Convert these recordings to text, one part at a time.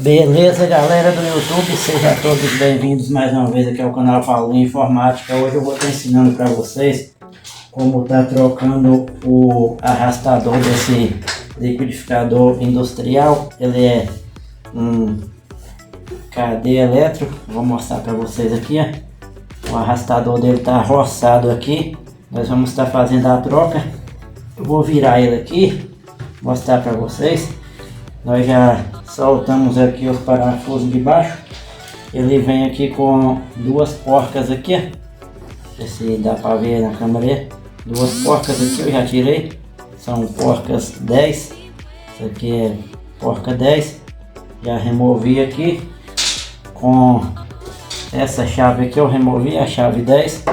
Beleza, galera do YouTube, sejam todos bem-vindos mais uma vez aqui ao canal Paulinho Informática. Hoje eu vou estar ensinando para vocês como tá trocando o arrastador desse liquidificador industrial. Ele é um KD elétrico, vou mostrar para vocês aqui, ó. O arrastador dele tá roçado aqui, nós vamos estar fazendo a troca. Eu vou virar ele aqui, mostrar para vocês. Nós já soltamos aqui os parafusos de baixo. Ele vem aqui com duas porcas aqui, ó. Se dá para ver na câmera aí. Duas porcas aqui eu já tirei. São porcas 10. Isso aqui é porca 10. Já removi aqui. Com essa chave aqui eu removi a chave 10.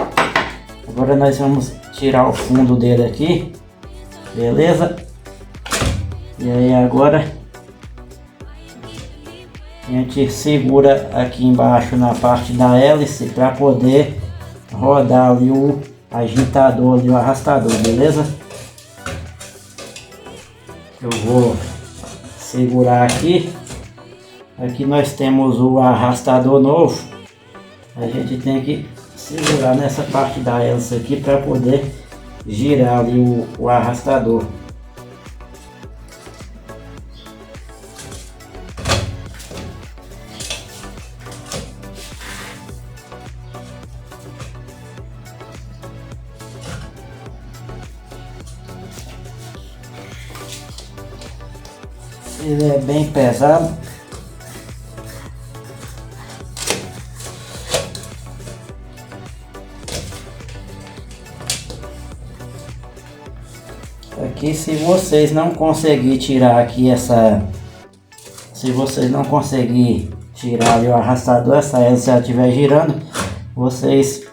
Agora nós vamos tirar o fundo dele aqui. Beleza? E aí agora a gente segura aqui embaixo na parte da hélice para poder rodar ali o agitador e o arrastador, beleza? Eu vou segurar aqui. Aqui nós temos o arrastador novo. A gente tem que segurar nessa parte da hélice aqui para poder girar ali o arrastador. Ele é bem pesado. Aqui, se vocês não conseguir tirar aqui se vocês não conseguir tirar ali o arrastador, essa hélice ela estiver girando, vocês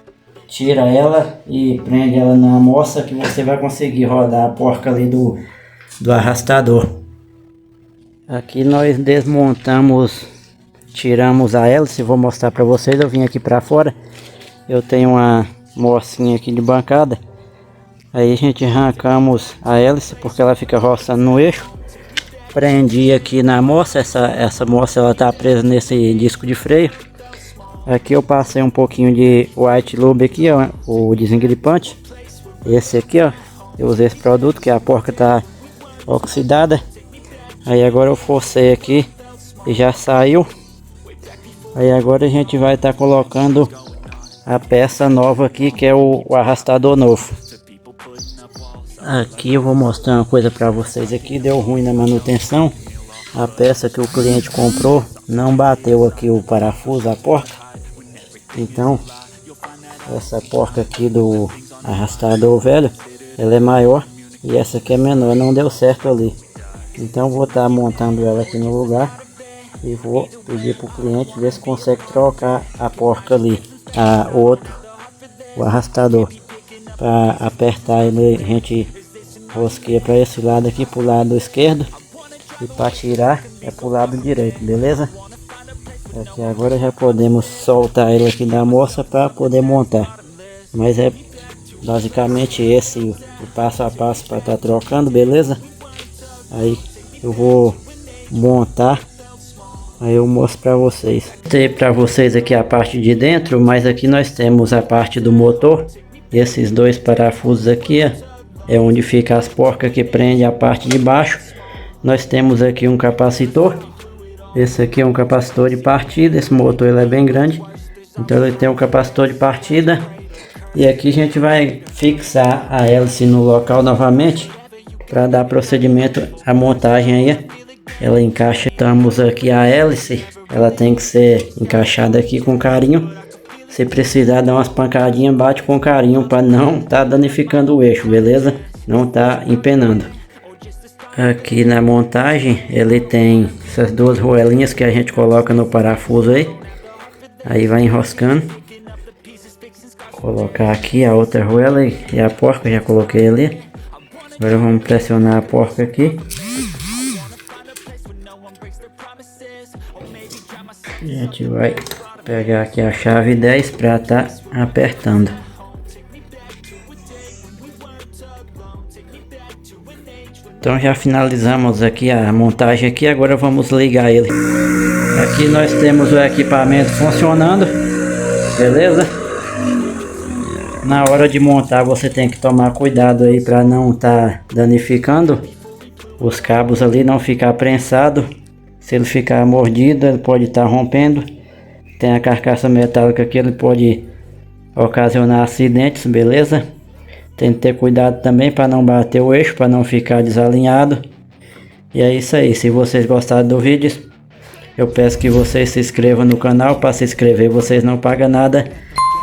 tiram ela e prende ela na moça que você vai conseguir rodar a porca ali do arrastador. Aqui nós desmontamos, tiramos a hélice, vou mostrar para vocês. Eu vim aqui para fora, eu tenho uma mocinha aqui de bancada. Aí a gente arrancamos a hélice porque ela fica roçando no eixo. Prendi aqui na moça, essa moça ela tá presa nesse disco de freio. Aqui eu passei um pouquinho de white lube aqui, ó, o desengripante. Esse aqui, ó, eu usei esse produto que a porca tá oxidada. Aí agora eu forcei aqui e já saiu. Aí agora a gente vai estar colocando a peça nova aqui, que é o arrastador novo. Aqui eu vou mostrar uma coisa para vocês aqui. Deu ruim na manutenção. A peça que o cliente comprou não bateu aqui o parafuso, a porca. Então essa porca aqui do arrastador velho, ela é maior e essa aqui é menor, não deu certo ali. Então vou estar montando ela aqui no lugar e vou pedir para o cliente ver se consegue trocar a porca ali, o arrastador, para apertar ele. A gente rosqueia para esse lado aqui, para o lado esquerdo, e para tirar é para o lado direito, beleza? Aqui agora já podemos soltar ele aqui da moça para poder montar, mas é basicamente esse o passo a passo para estar trocando, beleza? Aí eu vou montar, aí eu mostro para vocês. Mostrei para vocês aqui a parte de dentro, mas aqui nós temos a parte do motor. Esses dois parafusos aqui, ó, é onde fica as porcas que prende a parte de baixo. Nós temos aqui um capacitor. Esse aqui é um capacitor de partida. Esse motor ele é bem grande, então ele tem um capacitor de partida. E aqui a gente vai fixar a hélice no local novamente para dar procedimento à montagem aí. Ela encaixa. Estamos aqui a hélice, ela tem que ser encaixada aqui com carinho. Se precisar dar umas pancadinhas, bate com carinho para não tá danificando o eixo, beleza? Não tá empenando. Aqui na montagem ele tem essas duas roelinhas que a gente coloca no parafuso aí. Aí vai enroscando. Colocar aqui a outra roela e a porca já coloquei ali. Agora vamos pressionar a porca aqui. A gente vai pegar aqui a chave 10 para estar apertando. Então já finalizamos aqui a montagem aqui, agora vamos ligar ele. Aqui nós temos o equipamento funcionando, beleza? Na hora de montar você tem que tomar cuidado aí para não estar danificando os cabos ali, não ficar prensado. Se ele ficar mordido, ele pode estar rompendo. Tem a carcaça metálica que ele pode ocasionar acidentes, beleza? Tem que ter cuidado também para não bater o eixo, para não ficar desalinhado. E é isso aí, se vocês gostaram do vídeo, eu peço que vocês se inscrevam no canal. Para se inscrever vocês não pagam nada.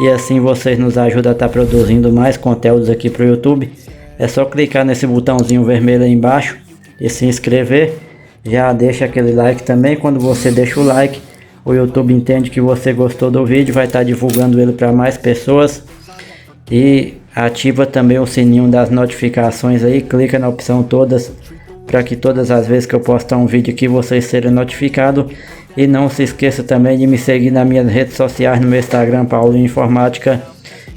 E assim vocês nos ajudam a estar produzindo mais conteúdos aqui para o YouTube. É só clicar nesse botãozinho vermelho aí embaixo e se inscrever. Já deixa aquele like também. Quando você deixa o like, o YouTube entende que você gostou do vídeo, vai estar divulgando ele para mais pessoas. E ativa também o sininho das notificações aí, clica na opção todas, para que todas as vezes que eu postar um vídeo aqui vocês serem notificados. E não se esqueça também de me seguir nas minhas redes sociais, no meu Instagram, Paulinho Informática,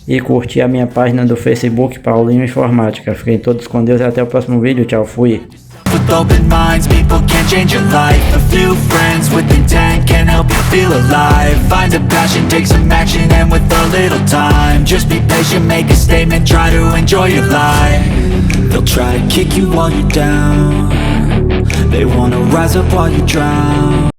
e curtir a minha página do Facebook, Paulinho Informática. Fiquem todos com Deus e até o próximo vídeo. Tchau, fui! With open minds, people can change your life. A few friends with intent can help you feel alive. Find a passion, take some action, and with a little time, just be patient, make a statement, try to enjoy your life. They'll try to kick you while you're down, they wanna rise up while you drown.